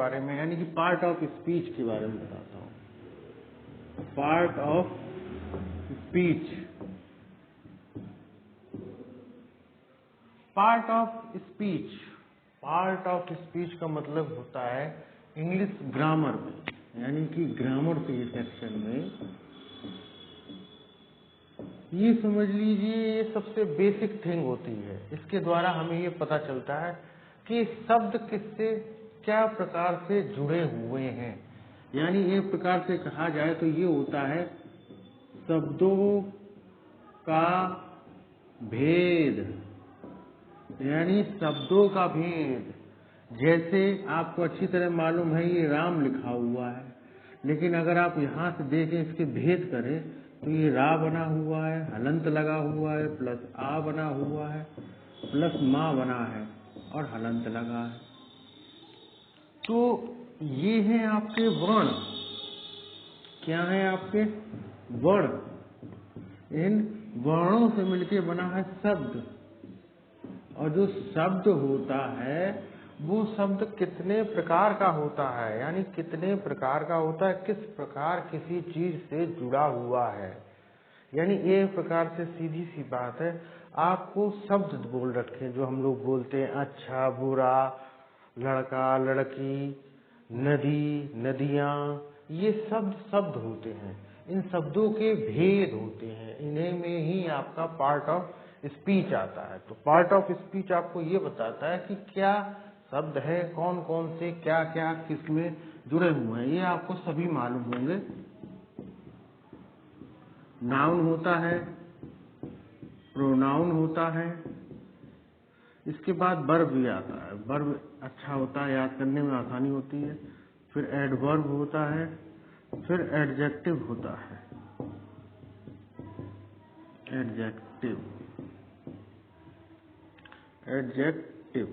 बारे में यानी कि पार्ट ऑफ स्पीच के बारे में बताता हूँ। Part of speech, part of speech, part of speech का मतलब होता है इंग्लिश ग्रामर में, यानी कि ग्रामर के सेक्शन में ये समझ लीजिए ये सबसे बेसिक थिंग होती है। इसके द्वारा हमें ये पता चलता है कि शब्द किससे क्या प्रकार से जुड़े हुए हैं। यानी एक प्रकार से कहा जाए तो ये होता है शब्दों का भेद, यानी शब्दों का भेद। जैसे आपको अच्छी तरह मालूम है ये राम लिखा हुआ है, लेकिन अगर आप यहाँ से देखें इसके भेद करें तो ये रा बना हुआ है, हलंत लगा हुआ है, प्लस आ बना हुआ है, प्लस माँ बना है और हलंत लगा है। तो ये हैं आपके वर्ण। क्या है आपके वर्ण? इन वर्णों से मिलके बना है शब्द। और जो शब्द होता है वो शब्द कितने प्रकार का होता है, यानी कितने प्रकार का होता है, किस प्रकार किसी चीज से जुड़ा हुआ है। यानी एक प्रकार से सीधी सी बात है, आपको शब्द बोल रखे जो हम लोग बोलते हैं अच्छा बुरा, लड़का लड़की, नदी नदियाँ, ये शब्द शब्द होते हैं। इन शब्दों के भेद होते हैं, इन्हीं में ही आपका पार्ट ऑफ स्पीच आता है। तो पार्ट ऑफ स्पीच आपको ये बताता है कि क्या शब्द है, कौन कौन से क्या क्या किसमें जुड़े हुए हैं, ये आपको सभी मालूम होंगे। नाउन होता है, प्रोनाउन होता है, इसके बाद वर्ब भी आता है। वर्ब अच्छा होता है, याद करने में आसानी होती है। फिर एडवर्ब होता है, फिर एडजेक्टिव होता है। एडजेक्टिव, एडजेक्टिव,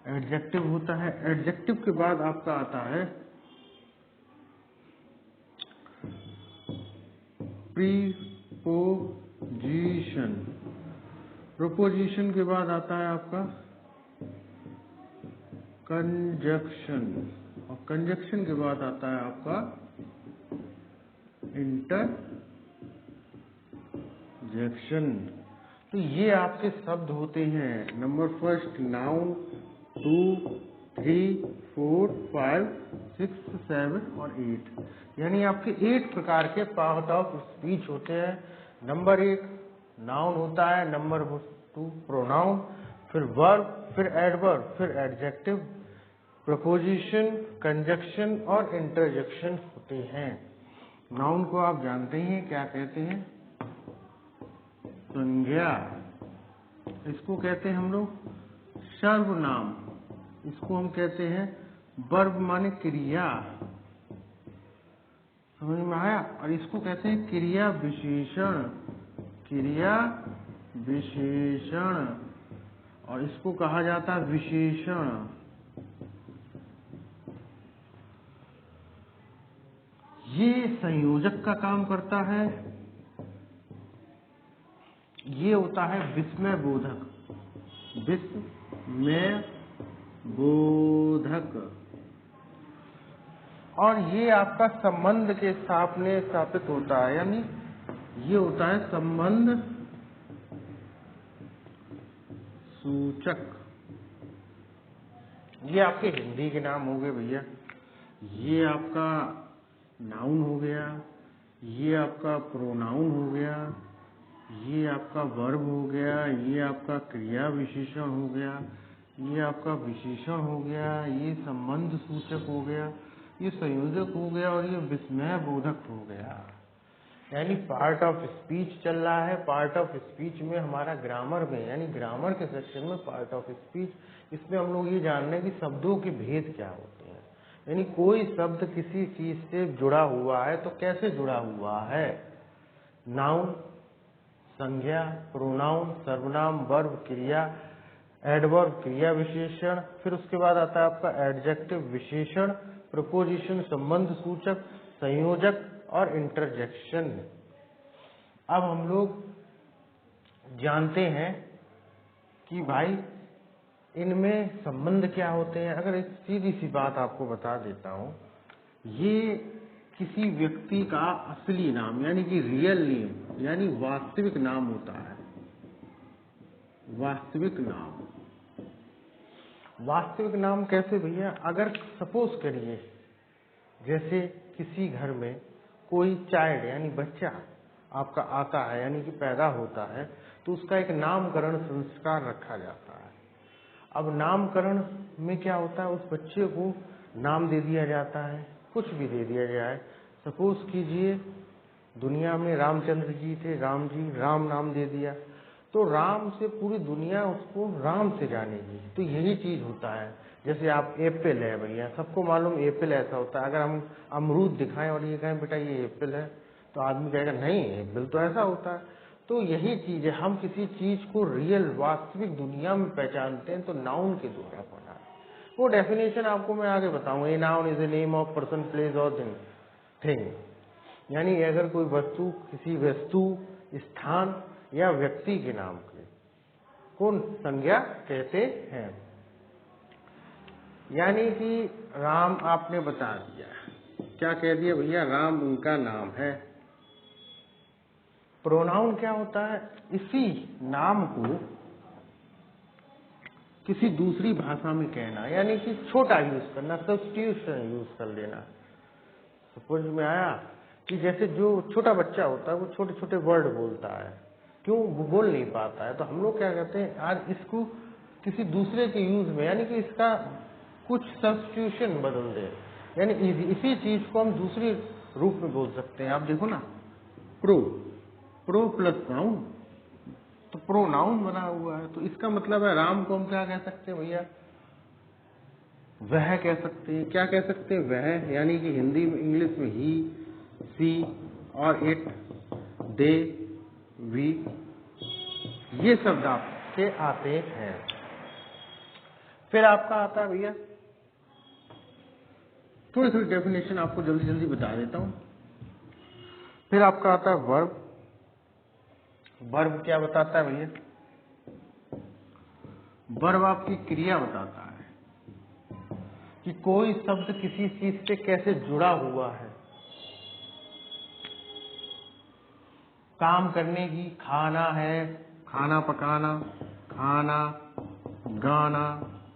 एडजेक्टिव होता है। एडजेक्टिव के बाद आपका आता है प्रीपोजिशन। प्रोपोजिशन के बाद आता है आपका कंजक्शन, और कंजक्शन के बाद आता है आपका इंटरजेक्शन। तो ये आपके शब्द होते हैं। नंबर फर्स्ट नाउन, 2, 3, 4, 5, 6, 7 और 8, यानी आपके 8 प्रकार के पार्ट ऑफ स्पीच होते हैं। नंबर 1 नाउन होता है, नंबर 2 प्रोनाउन, फिर वर्ब, फिर एडवर्ब, फिर एडजेक्टिव, प्रपोजिशन, कंजक्शन और इंटरजेक्शन होते हैं। नाउन को आप जानते ही हैं, क्या कहते हैं? संज्ञा। इसको कहते हैं हम लोग सर्वनाम। इसको हम कहते हैं वर्ब माने क्रिया। समझ में आया? और इसको कहते हैं क्रिया विशेषण। क्रिया विशेषण, और इसको कहा जाता है विशेषण। ये संयोजक का काम करता है। ये होता है विस्मय बोधक। विस्मय बोधक, और ये आपका संबंध के सामने स्थापित होता है, यानी ये होता है संबंध सूचक। ये आपके हिंदी के नाम हो गए भैया। ये आपका नाउन हो गया, ये आपका प्रोनाउन हो गया, ये आपका वर्ब हो गया, ये आपका क्रिया विशेषण हो गया, ये आपका विशेषण हो गया, ये संबंध सूचक हो गया, ये संयोजक हो गया, और ये विस्मय बोधक हो गया। यानी पार्ट ऑफ स्पीच चल रहा है। पार्ट ऑफ स्पीच में हमारा ग्रामर में, यानी ग्रामर के सेक्शन में पार्ट ऑफ स्पीच, इसमें हम लोग ये जान रहे हैं कि शब्दों के भेद क्या होते हैं। यानी कोई शब्द किसी चीज से जुड़ा हुआ है तो कैसे जुड़ा हुआ है? नाउन, संज्ञा, प्रोनाउन, सर्वनाम, वर्ब, क्रिया, एडवर्ब, क्रिया विशेषण, फिर उसके बाद आता है आपका एडजेक्टिव विशेषण, प्रपोजिशन संबंध सूचक, संयोजक और इंटरजेक्शन। अब हम लोग जानते हैं कि भाई इनमें संबंध क्या होते हैं। अगर एक सीधी सी बात आपको बता देता हूँ, ये किसी व्यक्ति का असली नाम यानी कि रियल नेम यानी वास्तविक नाम होता है। वास्तविक नाम, वास्तविक नाम कैसे भैया? अगर सपोज करिए जैसे किसी घर में कोई चाइल्ड यानी बच्चा आपका आता है यानी कि पैदा होता है, तो उसका एक नामकरण संस्कार रखा जाता है। अब नामकरण में क्या होता है, उस बच्चे को नाम दे दिया जाता है, कुछ भी दे दिया जाए। सपोज कीजिए दुनिया में रामचंद्र जी थे, राम जी, राम नाम दे दिया, तो राम से पूरी दुनिया उसको राम से जानेगी। तो यही चीज होता है। जैसे आप एप्पल है भैया, सबको मालूम एप्पल ऐसा होता है। अगर हम अमरूद दिखाएं और ये कहें बेटा ये एप्पल है, तो आदमी कहेगा नहीं एप्पल तो ऐसा होता है। तो यही चीज है, हम किसी चीज को रियल वास्तविक दुनिया में पहचानते हैं तो नाउन के द्वारा पढ़ा। वो डेफिनेशन आपको मैं आगे बताऊंगा। A noun is a name of person, place और थिंग, यानी अगर कोई वस्तु किसी वस्तु, स्थान या व्यक्ति के नाम को संज्ञा कहते हैं। यानी कि राम आपने बता दिया, क्या कह दिया भैया, राम उनका नाम है। प्रोनाउन क्या होता है? इसी नाम को किसी दूसरी भाषा में कहना, यानी कि छोटा यूज करना, सब्स्टिट्यूशन यूज कर लेना। समझ में आया कि जैसे जो छोटा बच्चा होता है वो छोटे छोटे वर्ड बोलता है, क्यों? वो बोल नहीं पाता है, तो हम लोग क्या कहते हैं आज इसको किसी दूसरे के यूज में, यानी कि इसका कुछ सब्स्टिट्यूशन बदल दे, यानी इसी चीज को हम दूसरी रूप में बोल सकते हैं। आप देखो ना, प्रो प्लस नाउन, तो प्रोनाउन बना हुआ है, तो इसका मतलब है राम को हम क्या कह सकते हैं भैया? वह कह सकते हैं। क्या कह सकते हैं? वह, यानी कि हिंदी में, इंग्लिश में ही, सी और इट, दे, वी, ये शब्द आपके आते हैं। फिर आपका आता है भैया, थोड़ी थोड़ी डेफिनेशन आपको जल्दी जल्दी बता देता हूं। फिर आपका आता है वर्ब। वर्ब क्या बताता है भैया? वर्ब आपकी क्रिया बताता है कि कोई शब्द किसी चीज से कैसे जुड़ा हुआ है। काम करने की, खाना है, खाना पकाना, खाना, गाना,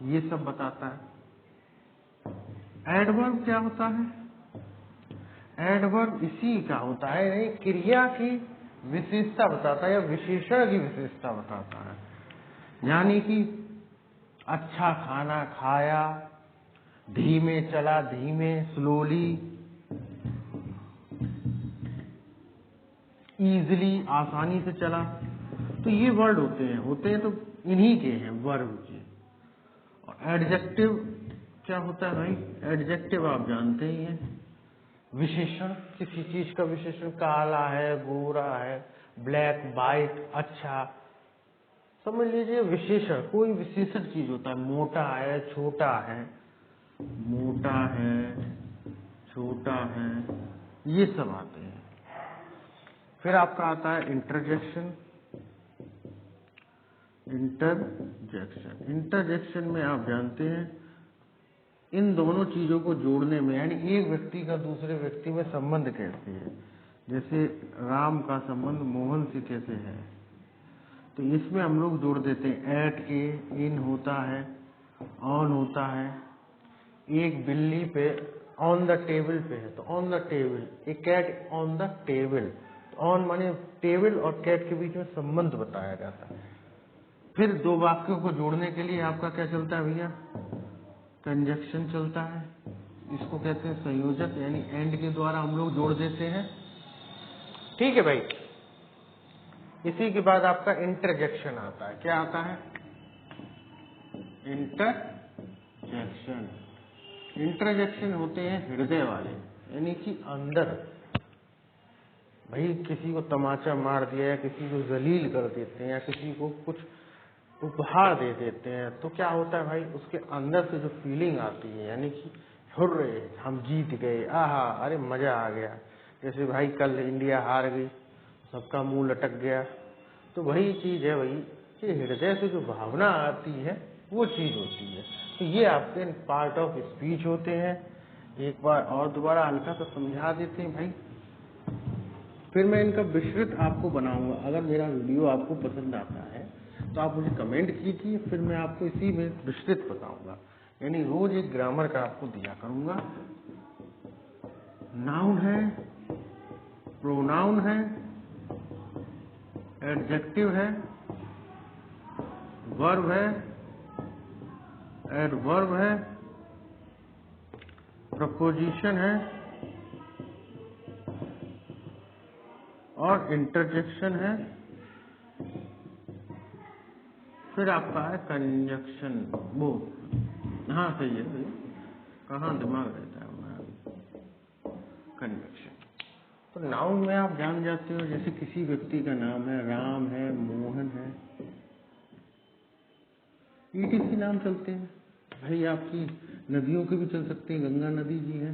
ये सब बताता है। एडवर्ब क्या होता है? एडवर्ब इसी का होता है, यानी क्रिया की विशेषता बताता है या विशेषण की विशेषता बताता है। यानी कि अच्छा खाना खाया, धीमे चला, धीमे, स्लोली, इजिली, आसानी से चला, तो ये वर्ड होते हैं तो इन्हीं के हैं वर्ब के। और एडजेक्टिव क्या होता है भाई? एडजेक्टिव आप जानते ही हैं, विशेषण, किसी चीज का विशेषण, काला है, गोरा है, ब्लैक, वाइट, अच्छा, समझ लीजिए विशेषण, कोई विशेषण चीज होता है। मोटा है, छोटा है, मोटा है, छोटा है, ये सब आते हैं। फिर आपका आता है इंटरजेक्शन। इंटरजेक्शन में आप जानते हैं इन दोनों चीजों को जोड़ने में, यानी एक व्यक्ति का दूसरे व्यक्ति में संबंध कैसे है। जैसे राम का संबंध मोहन से कैसे है, तो इसमें हम लोग जोड़ देते हैं एट के, इन होता है, ऑन होता है। एक बिल्ली पे ऑन द टेबल पे है, तो on the table, a cat on the table, on माने टेबल और कैट के बीच में संबंध बताया जाता है। फिर दो वाक्यों को जोड़ने के लिए आपका क्या चलता है भैया? कंजक्शन चलता है। इसको कहते हैं संयोजक, यानी एंड के द्वारा हम लोग जोड़ देते हैं। ठीक है भाई। इसी के बाद आपका इंटरजेक्शन आता है। क्या आता है? इंटरजेक्शन। इंटरजेक्शन होते हैं हृदय वाले, यानी कि अंदर। भाई किसी को तमाचा मार दिया या किसी को जलील कर देते हैं या किसी को कुछ उपहार दे देते हैं, तो क्या होता है भाई? उसके अंदर से जो फीलिंग आती है, यानी कि हुर्रे, हम जीत गए, आहा, अरे मजा आ गया। जैसे भाई कल इंडिया हार गई, सबका मुंह लटक गया, तो वही चीज है भाई कि हृदय से जो भावना आती है वो चीज होती है। तो ये आपके पार्ट ऑफ स्पीच होते हैं। एक बार और दोबारा हल्का सा समझा देते हैं भाई, फिर मैं इनका विस्तृत आपको बनाऊंगा। अगर मेरा वीडियो आपको पसंद आता है तो आप मुझे कमेंट कीजिए, फिर मैं आपको इसी में विस्तृत बताऊंगा। यानी रोज एक ग्रामर का आपको दिया करूंगा। नाउन है, प्रोनाउन है, एडजेक्टिव है, वर्ब है, एडवर्ब है, प्रपोजिशन है और इंटरजेक्शन है। फिर आपका है कंजक्शन। वो हाँ सही है, सही। कहाँ दिमाग रहता है हमारा। कंजक्शन तो नाउन में आप जान जाते हो, जैसे किसी व्यक्ति का नाम है, राम है, मोहन है, ETC नाम चलते हैं। भाई आपकी नदियों के भी चल सकते हैं, गंगा नदी जी है।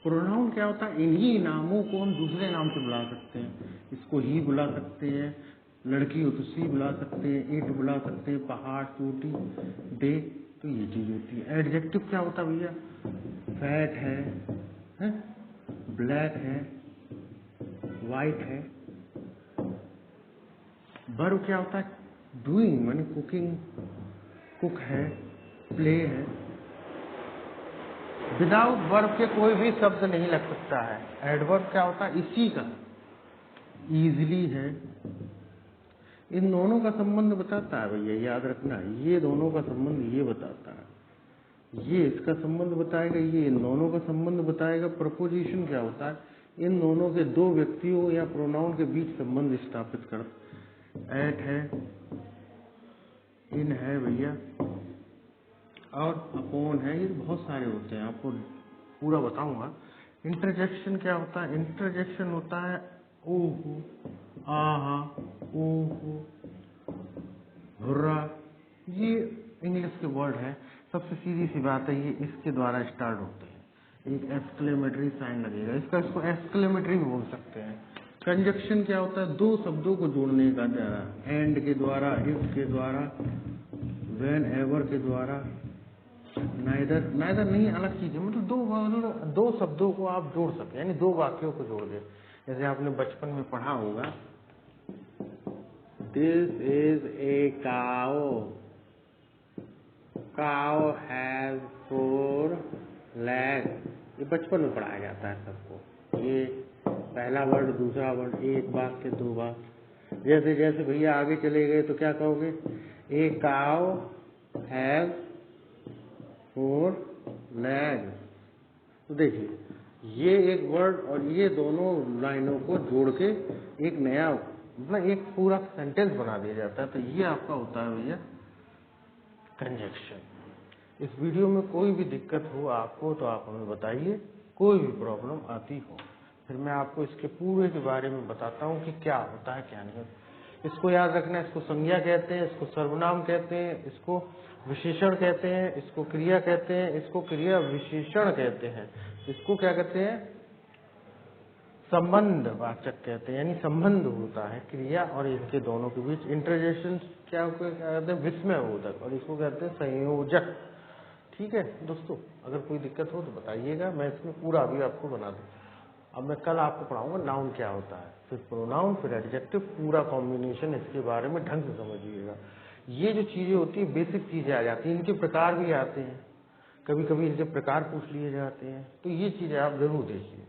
प्रोनाउन क्या होता है, इन्हीं नामों को हम दूसरे नाम से बुला सकते हैं। इसको ही बुला सकते हैं, लड़की हो तो सी बुला सकते हैं, ईंट बुला सकते हैं, पहाड़, चोटी, डे। तो ये चीज होती है। एडजेक्टिव क्या होता है भैया, फैट है, ब्लैक है, वाइट है। वर्ब क्या होता है, डूइंग माने कुकिंग, कुक है, प्ले है। विदाउट वर्ब के कोई भी शब्द नहीं लग सकता है। एडवर्ब क्या होता है, इसी का, इजली है। इन दोनों का संबंध बताता है भैया, याद रखना। ये दोनों का संबंध ये बताता है, ये इसका संबंध बताएगा, ये इन दोनों का संबंध बताएगा। प्रपोजिशन क्या होता है, इन दोनों के दो व्यक्तियों या प्रोनाउन के बीच संबंध स्थापित करता। एट है, इन है भैया, और अपॉन है। ये बहुत सारे होते हैं, आपको पूरा बताऊंगा। इंटरजेक्शन क्या होता है, इंटरजेक्शन होता है ओहो, आहा, ओहो, हुर्रा। ये इंग्लिश के वर्ड है। सबसे सीधी सी बात है, ये इसके द्वारा स्टार्ट होते हैं। एक एक्सक्लेमेटरी साइन लगेगा, इसको एक्सक्लेमेटरी भी बोल सकते हैं। कंजक्शन क्या होता है, दो शब्दों को जोड़ने का द्वारा, एंड के द्वारा, इफ के द्वारा, व्हेन एवर के द्वारा। नाइदर, नाइदर नहीं, अलग चीज है। मतलब दो शब्दों को आप जोड़ सके, यानी दो वाक्यों को जोड़ दे। जैसे आपने बचपन में पढ़ा होगा, this is a cow, cow has 4 legs। ये बचपन में पढ़ाया जाता है सबको। ये पहला वर्ड, दूसरा वर्ड, एक वाक्य, दो वाक्य। जैसे जैसे भैया आगे चले गए तो क्या कहोगे, ए काओ हैज 4 legs। तो देखिए, ये एक वर्ड और ये दोनों लाइनों को जोड़ के एक नया, मतलब एक पूरा सेंटेंस बना दिया जाता है। तो ये आपका होता है भैया कंजक्शन। इस वीडियो में कोई भी दिक्कत हो आपको तो आप हमें बताइए, कोई भी प्रॉब्लम आती हो, फिर मैं आपको इसके पूरे के बारे में बताता हूँ कि क्या होता है क्या नहीं। इसको याद रखना, इसको संज्ञा कहते हैं, इसको सर्वनाम कहते हैं, इसको विशेषण कहते हैं, इसको क्रिया कहते हैं, इसको क्रिया विशेषण कहते हैं, इसको क्या कहते हैं, संबंध वाचक कहते हैं। यानी संबंध होता है क्रिया और इनके दोनों के बीच। इंटरजेक्शन क्या कहते हैं, विस्मय बोधक, और इसको कहते हैं संयोजक। ठीक है दोस्तों, अगर कोई दिक्कत हो तो बताइएगा, मैं इसमें पूरा अभी आपको बना दूँ। अब मैं कल आपको पढ़ाऊंगा नाउन क्या होता है, फिर प्रोनाउन, फिर एडजेक्टिव, पूरा कॉम्बिनेशन, इसके बारे में ढंग से समझिएगा। ये जो चीजें होती है, बेसिक चीजें आ जाती हैं, इनके प्रकार भी आते हैं, कभी कभी इनके प्रकार पूछ लिए जाते हैं। तो ये चीजें आप जरूर देखिए।